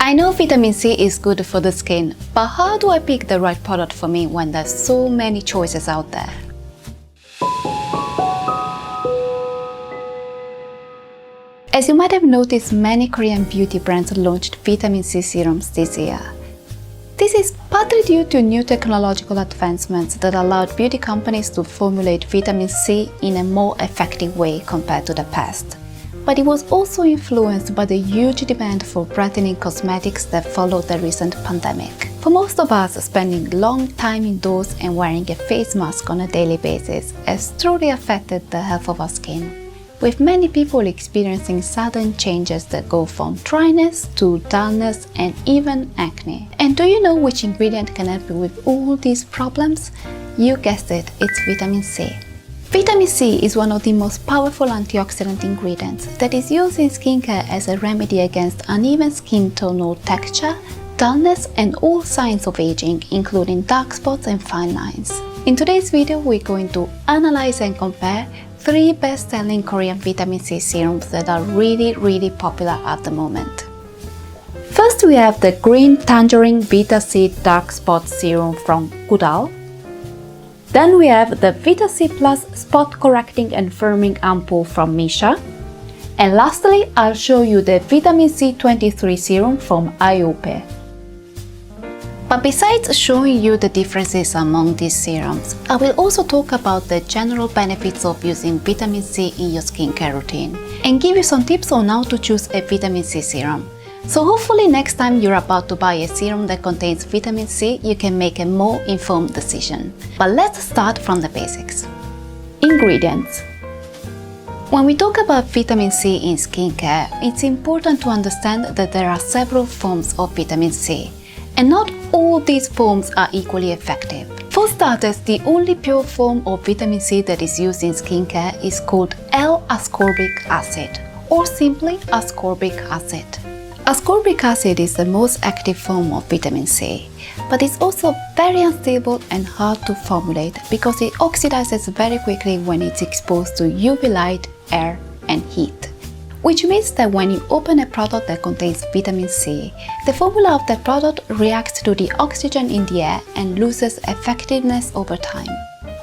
I know vitamin C is good for the skin, but how do I pick the right product for me when there's so many choices out there? As you might have noticed, many Korean beauty brands launched vitamin C serums this year. This is partly due to new technological advancements that allowed beauty companies to formulate vitamin C in a more effective way compared to the past. But it was also influenced by the huge demand for brightening cosmetics that followed the recent pandemic. For most of us, spending long time indoors and wearing a face mask on a daily basis has truly affected the health of our skin, with many people experiencing sudden changes that go from dryness to dullness and even acne. And do you know which ingredient can help you with all these problems? You guessed it, it's vitamin C. Vitamin C is one of the most powerful antioxidant ingredients that is used in skincare as a remedy against uneven skin tone or texture, dullness, and all signs of aging, including dark spots and fine lines. In today's video, we're going to analyze and compare 3 best-selling Korean vitamin C serums that are really popular at the moment. First, we have the Green Tangerine Vita C Dark Spot Serum from Goodal. Then we have the Vita C Plus Spot Correcting and Firming Ampoule from Missha. And lastly, I'll show you the Vitamin C23 Serum from Iope. But besides showing you the differences among these serums, I will also talk about the general benefits of using vitamin C in your skincare routine and give you some tips on how to choose a vitamin C serum. So hopefully next time you're about to buy a serum that contains vitamin C, you can make a more informed decision. But let's start from the basics. Ingredients. When we talk about vitamin C in skincare, it's important to understand that there are several forms of vitamin C, and not all these forms are equally effective. For starters, the only pure form of vitamin C that is used in skincare is called L-ascorbic acid, or simply ascorbic acid. Ascorbic acid is the most active form of vitamin C, but it's also very unstable and hard to formulate because it oxidizes very quickly when it's exposed to UV light, air, and heat. Which means that when you open a product that contains vitamin C, the formula of that product reacts to the oxygen in the air and loses effectiveness over time.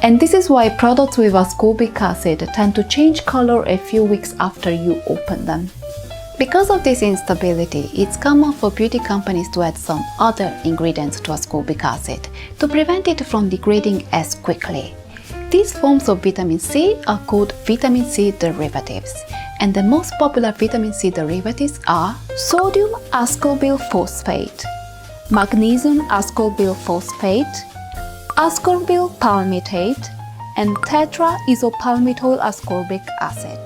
And this is why products with ascorbic acid tend to change color a few weeks after you open them. Because of this instability, it's common for beauty companies to add some other ingredients to ascorbic acid to prevent it from degrading as quickly. These forms of vitamin C are called vitamin C derivatives, and the most popular vitamin C derivatives are sodium ascorbyl phosphate, magnesium ascorbyl phosphate, ascorbyl palmitate, and tetraisopalmitol ascorbic acid.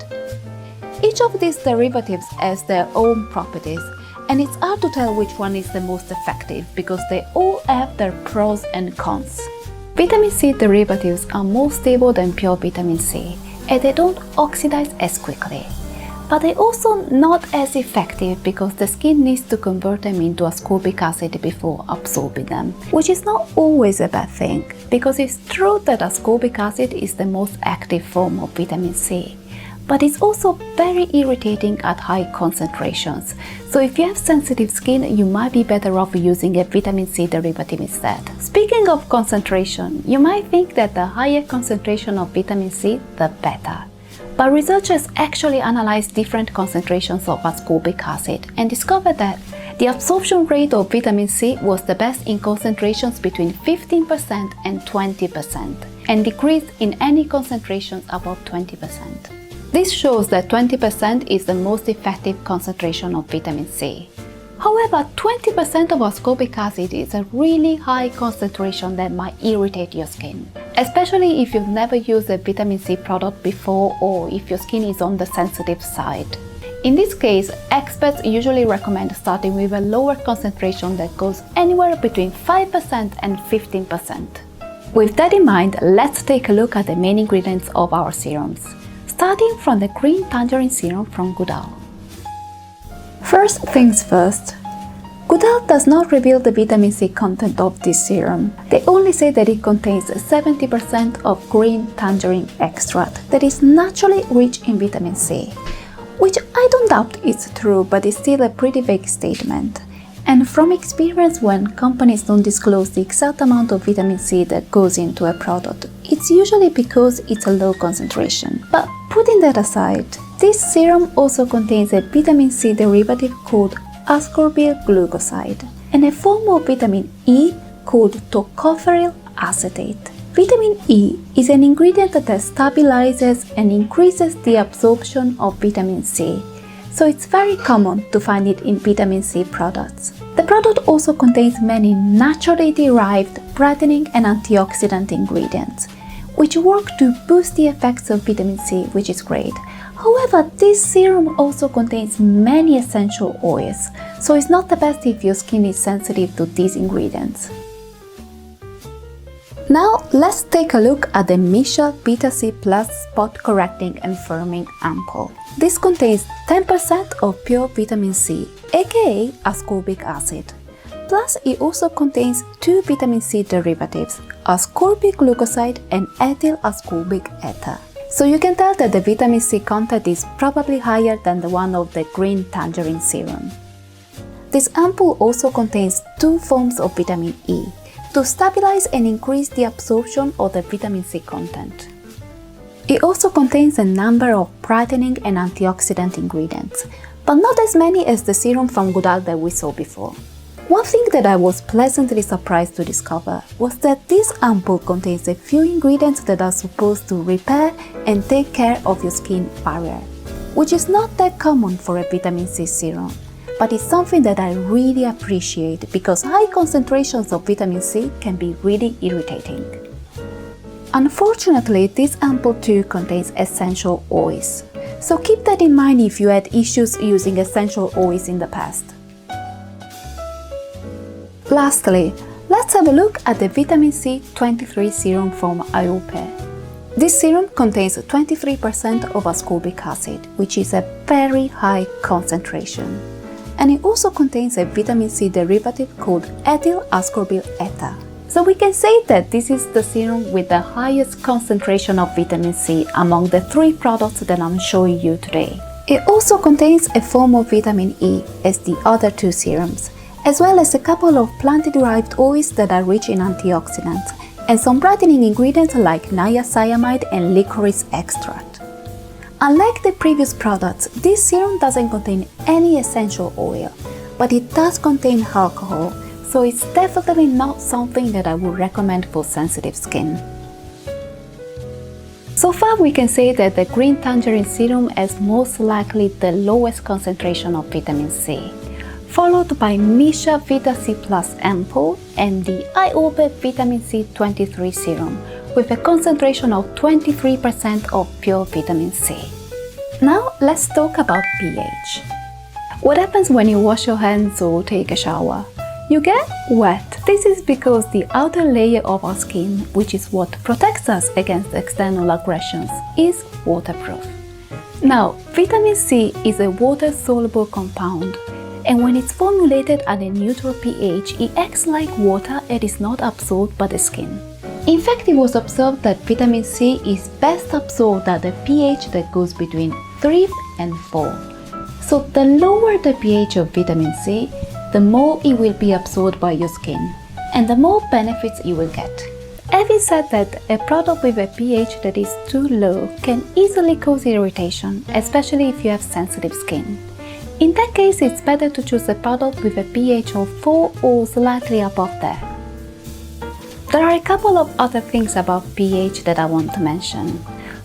Each of these derivatives has their own properties, and it's hard to tell which one is the most effective because they all have their pros and cons. Vitamin C derivatives are more stable than pure vitamin C, and they don't oxidize as quickly. But they're also not as effective because the skin needs to convert them into ascorbic acid before absorbing them, which is not always a bad thing, because it's true that ascorbic acid is the most active form of vitamin C. But it's also very irritating at high concentrations. So if you have sensitive skin, you might be better off using a vitamin C derivative instead. Speaking of concentration, you might think that the higher concentration of vitamin C, the better. But researchers actually analyzed different concentrations of ascorbic acid and discovered that the absorption rate of vitamin C was the best in concentrations between 15% and 20% and decreased in any concentrations above 20%. This shows that 20% is the most effective concentration of vitamin C. However, 20% of ascorbic acid is a really high concentration that might irritate your skin, especially if you've never used a vitamin C product before or if your skin is on the sensitive side. In this case, experts usually recommend starting with a lower concentration that goes anywhere between 5% and 15%. With that in mind, let's take a look at the main ingredients of our serums, starting from the Green Tangerine Serum from Goodal. First things first, Goodal does not reveal the vitamin C content of this serum. They only say that it contains 70% of green tangerine extract that is naturally rich in vitamin C, which I don't doubt is true, but it's still a pretty vague statement. And from experience, when companies don't disclose the exact amount of vitamin C that goes into a product, it's usually because it's a low concentration. But putting that aside, this serum also contains a vitamin C derivative called ascorbyl glucoside and a form of vitamin E called tocopherol acetate. Vitamin E is an ingredient that stabilizes and increases the absorption of vitamin C, so it's very common to find it in vitamin C products. The product also contains many naturally derived brightening and antioxidant ingredients, which work to boost the effects of vitamin C, which is great. However, this serum also contains many essential oils, so it's not the best if your skin is sensitive to these ingredients. Now let's take a look at the Missha Vita C Plus Spot Correcting and Firming Ampoule. This contains 10% of pure vitamin C, aka ascorbic acid. Plus, it also contains two vitamin C derivatives, ascorbic glucoside and ethyl ascorbic ether. So you can tell that the vitamin C content is probably higher than the one of the green tangerine serum. This ampoule also contains two forms of vitamin E to stabilize and increase the absorption of the vitamin C content. It also contains a number of brightening and antioxidant ingredients, but not as many as the serum from Goodal that we saw before. One thing that I was pleasantly surprised to discover was that this ampoule contains a few ingredients that are supposed to repair and take care of your skin barrier, which is not that common for a vitamin C serum. But it's something that I really appreciate because high concentrations of vitamin C can be really irritating. Unfortunately, this ampoule too contains essential oils, so keep that in mind if you had issues using essential oils in the past. Lastly, let's have a look at the vitamin C 23 serum from Aope. This serum contains 23% of ascorbic acid, which is a very high concentration. And it also contains a vitamin C derivative called ethyl ascorbyl ether. So we can say that this is the serum with the highest concentration of vitamin C among the three products that I'm showing you today. It also contains a form of vitamin E as the other two serums, as well as a couple of plant-derived oils that are rich in antioxidants, and some brightening ingredients like niacinamide and licorice extract. Unlike the previous products, this serum doesn't contain any essential oil, but it does contain alcohol, so it's definitely not something that I would recommend for sensitive skin. So far we can say that the green tangerine serum has most likely the lowest concentration of vitamin C, followed by Missha Vita C Plus ampoule and the Aope Vitamin C 23 serum with a concentration of 23% of pure vitamin C. Now let's talk about pH. What happens when you wash your hands or take a shower? You get wet. This is because the outer layer of our skin, which is what protects us against external aggressions, is waterproof. Now, vitamin C is a water-soluble compound, and when it's formulated at a neutral pH, it acts like water and is not absorbed by the skin. In fact, it was observed that vitamin C is best absorbed at a pH that goes between 3 and 4. So the lower the pH of vitamin C, the more it will be absorbed by your skin, and the more benefits you will get. Having said that, a product with a pH that is too low can easily cause irritation, especially if you have sensitive skin. In that case, it's better to choose a product with a pH of 4 or slightly above there. There are a couple of other things about pH that I want to mention.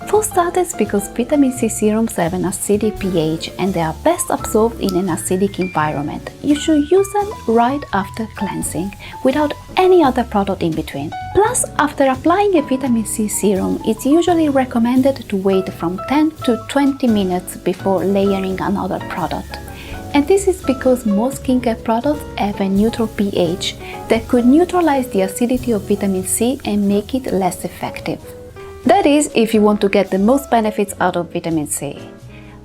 For starters, because vitamin C serums have an acidic pH and they are best absorbed in an acidic environment, you should use them right after cleansing, without any other product in between. Plus, after applying a vitamin C serum, it's usually recommended to wait from 10 to 20 minutes before layering another product. And this is because most skincare products have a neutral pH that could neutralize the acidity of vitamin C and make it less effective. That is, if you want to get the most benefits out of vitamin C.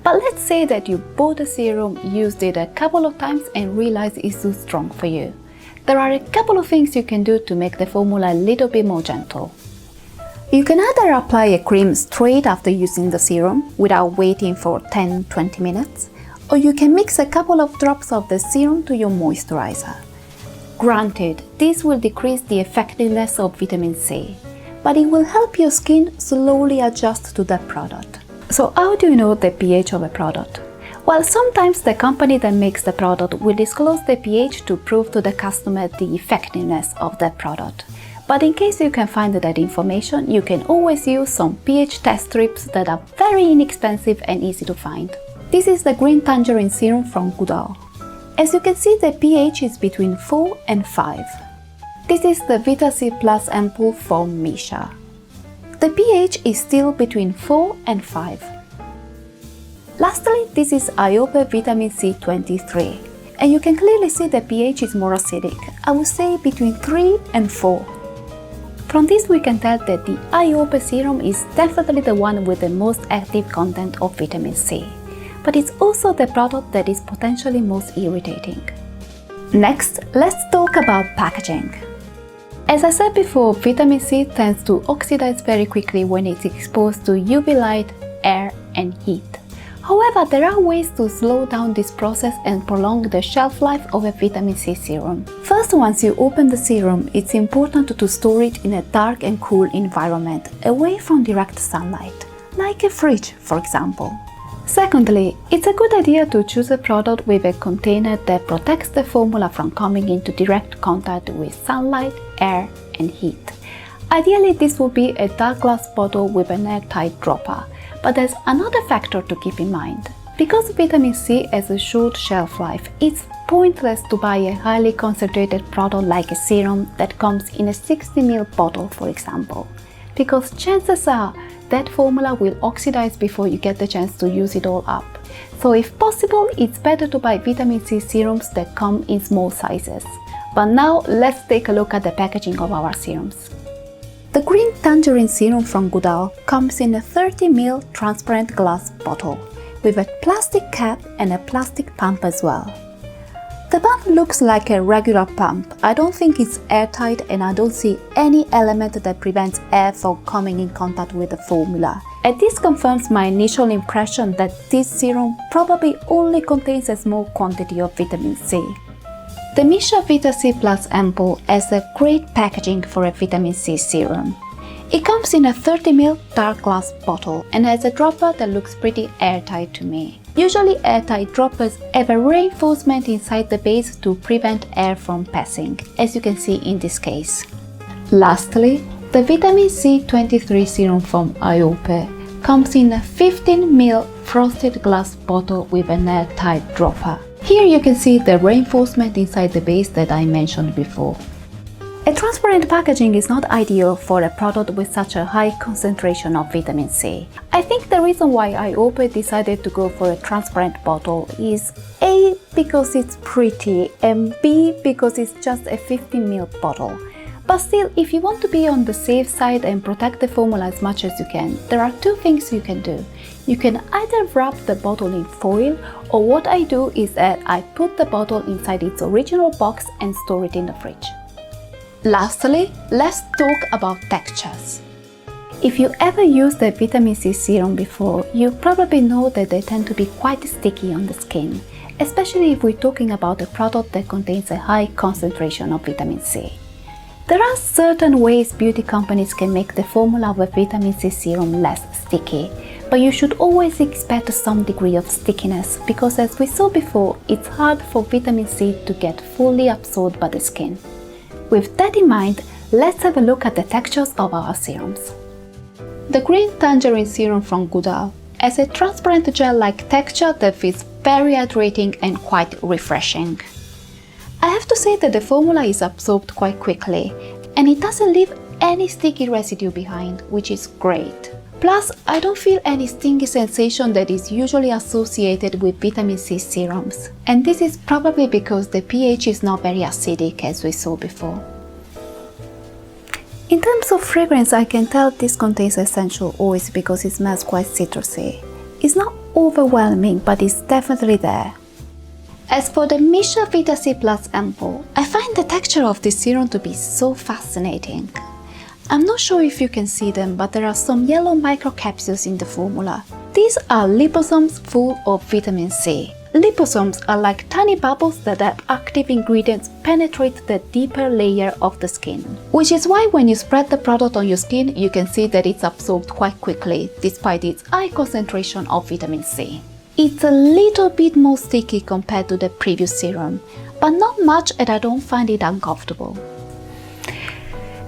But let's say that you bought a serum, used it a couple of times and realized it's too strong for you. There are a couple of things you can do to make the formula a little bit more gentle. You can either apply a cream straight after using the serum without waiting for 10-20 minutes, or you can mix a couple of drops of the serum to your moisturizer. Granted, this will decrease the effectiveness of vitamin C, but it will help your skin slowly adjust to that product. So how do you know the pH of a product? Well, sometimes the company that makes the product will disclose the pH to prove to the customer the effectiveness of that product. But in case you can find that information, you can always use some pH test strips that are very inexpensive and easy to find. This is the green tangerine serum from Goodall. As you can see, the pH is between 4 and 5. This is the Vita C Plus ampoule from Missha. The pH is still between 4 and 5. Lastly, this is Iope Vitamin C 23, and you can clearly see the pH is more acidic, I would say between 3 and 4. From this we can tell that the Iope serum is definitely the one with the most active content of vitamin C, but it's also the product that is potentially most irritating. Next, let's talk about packaging. As I said before, vitamin C tends to oxidize very quickly when it's exposed to UV light, air, and heat. However, there are ways to slow down this process and prolong the shelf life of a vitamin C serum. First, once you open the serum, it's important to store it in a dark and cool environment, away from direct sunlight, like a fridge, for example. Secondly, it's a good idea to choose a product with a container that protects the formula from coming into direct contact with sunlight, air, and heat. Ideally, this will be a dark glass bottle with an airtight dropper. But there's another factor to keep in mind. Because vitamin C has a short shelf life, it's pointless to buy a highly concentrated product like a serum that comes in a 60 ml bottle, for example, because chances are that formula will oxidize before you get the chance to use it all up. So if possible, it's better to buy vitamin C serums that come in small sizes. But now let's take a look at the packaging of our serums. The green tangerine serum from Goodall comes in a 30 ml transparent glass bottle with a plastic cap and a plastic pump as well. The pump looks like a regular pump. I don't think it's airtight and I don't see any element that prevents air from coming in contact with the formula. And this confirms my initial impression that this serum probably only contains a small quantity of vitamin C. The Missha Vita C Plus ampoule has a great packaging for a vitamin C serum. It comes in a 30 ml dark glass bottle and has a dropper that looks pretty airtight to me. Usually airtight droppers have a reinforcement inside the base to prevent air from passing, as you can see in this case. Lastly, the Vitamin C 23 serum from Iope comes in a 15 ml frosted glass bottle with an airtight dropper. Here you can see the reinforcement inside the base that I mentioned before. A transparent packaging is not ideal for a product with such a high concentration of vitamin C. I think the reason why Iope decided to go for a transparent bottle is A, because it's pretty, and B, because it's just a 15 ml bottle. But still, if you want to be on the safe side and protect the formula as much as you can, there are two things you can do. You can either wrap the bottle in foil, or what I do is that I put the bottle inside its original box and store it in the fridge. Lastly, let's talk about textures. If you ever used a vitamin C serum before, you probably know that they tend to be quite sticky on the skin, especially if we're talking about a product that contains a high concentration of vitamin C. There are certain ways beauty companies can make the formula of a vitamin C serum less sticky, but you should always expect some degree of stickiness because, as we saw before, it's hard for vitamin C to get fully absorbed by the skin. With that in mind, let's have a look at the textures of our serums. The green tangerine serum from Goodall has a transparent gel-like texture that feels very hydrating and quite refreshing. I have to say that the formula is absorbed quite quickly and it doesn't leave any sticky residue behind, which is great. Plus, I don't feel any stingy sensation that is usually associated with vitamin C serums, and this is probably because the pH is not very acidic as we saw before. In terms of fragrance, I can tell this contains essential oils because it smells quite citrusy. It's not overwhelming, but it's definitely there. As for the Missha Vita C Plus ampoule, I find the texture of this serum to be so fascinating. I'm not sure if you can see them, but there are some yellow microcapsules in the formula. These are liposomes full of vitamin C. Liposomes are like tiny bubbles that the active ingredients penetrate the deeper layer of the skin. Which is why when you spread the product on your skin, you can see that it's absorbed quite quickly, despite its high concentration of vitamin C. It's a little bit more sticky compared to the previous serum, but not much, and I don't find it uncomfortable.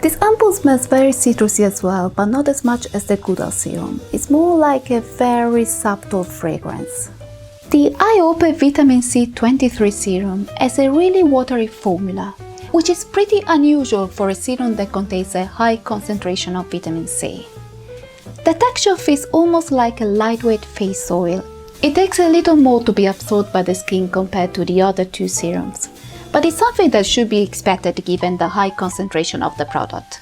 This ampoule smells very citrusy as well, but not as much as the Goodal serum. It's more like a very subtle fragrance. The Iope Vitamin C 23 serum has a really watery formula, which is pretty unusual for a serum that contains a high concentration of vitamin C. The texture feels almost like a lightweight face oil. It takes a little more to be absorbed by the skin compared to the other two serums, but it's something that should be expected given the high concentration of the product.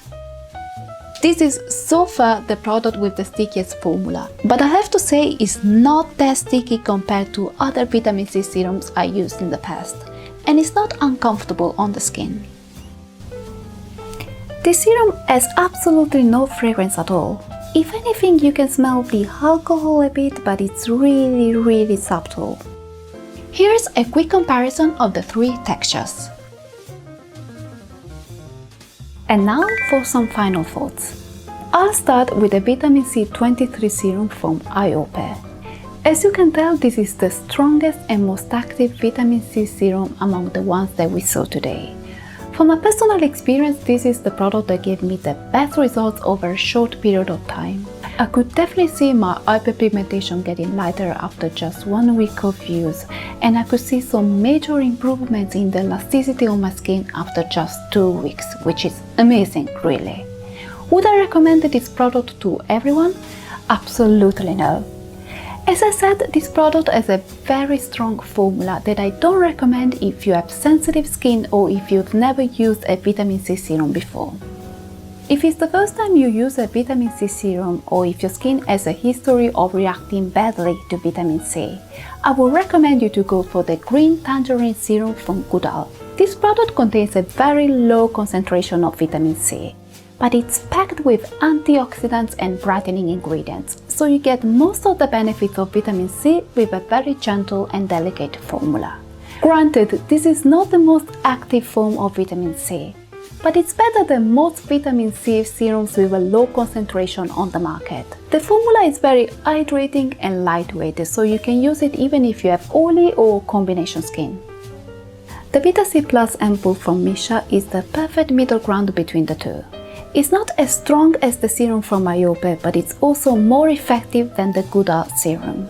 This is so far the product with the stickiest formula, but I have to say it's not that sticky compared to other vitamin C serums I used in the past, and it's not uncomfortable on the skin. This serum has absolutely no fragrance at all. If anything, you can smell the alcohol a bit, but it's really subtle. Here's a quick comparison of the three textures. And now for some final thoughts. I'll start with the Vitamin C 23 serum from Iope. As you can tell, this is the strongest and most active vitamin C serum among the ones that we saw today. From my personal experience, this is the product that gave me the best results over a short period of time. I could definitely see my hyperpigmentation getting lighter after just 1 week of use, and I could see some major improvements in the elasticity of my skin after just 2 weeks, which is amazing, really. Would I recommend this product to everyone? Absolutely no. As I said, this product has a very strong formula that I don't recommend if you have sensitive skin or if you've never used a vitamin C serum before. If it's the first time you use a vitamin C serum, or if your skin has a history of reacting badly to vitamin C, I would recommend you to go for the Green Tangerine Serum from Goodal. This product contains a very low concentration of vitamin C, but it's packed with antioxidants and brightening ingredients, so you get most of the benefits of vitamin C with a very gentle and delicate formula. Granted, this is not the most active form of vitamin C, but it's better than most vitamin C serums with a low concentration on the market. The formula is very hydrating and lightweight, so you can use it even if you have oily or combination skin. The Vita C Plus ampoule from Missha is the perfect middle ground between the two. It's not as strong as the serum from Iope, but it's also more effective than the Goodal serum.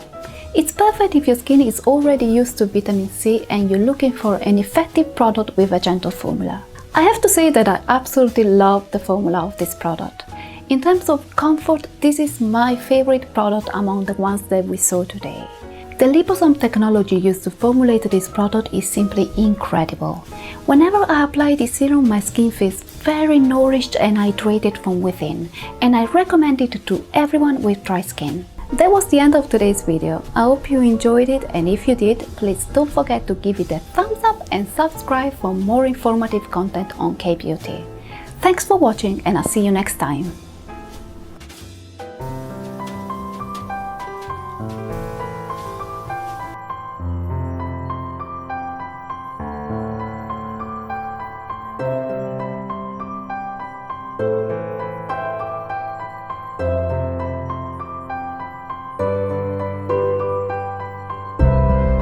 It's perfect if your skin is already used to vitamin C and you're looking for an effective product with a gentle formula. I have to say that I absolutely love the formula of this product. In terms of comfort, this is my favorite product among the ones that we saw today. The liposome technology used to formulate this product is simply incredible. Whenever I apply this serum, my skin feels very nourished and hydrated from within, and I recommend it to everyone with dry skin. That was the end of today's video. I hope you enjoyed it, and if you did, please don't forget to give it a thumbs up and subscribe for more informative content on K-Beauty. Thanks for watching, and I'll see you next time.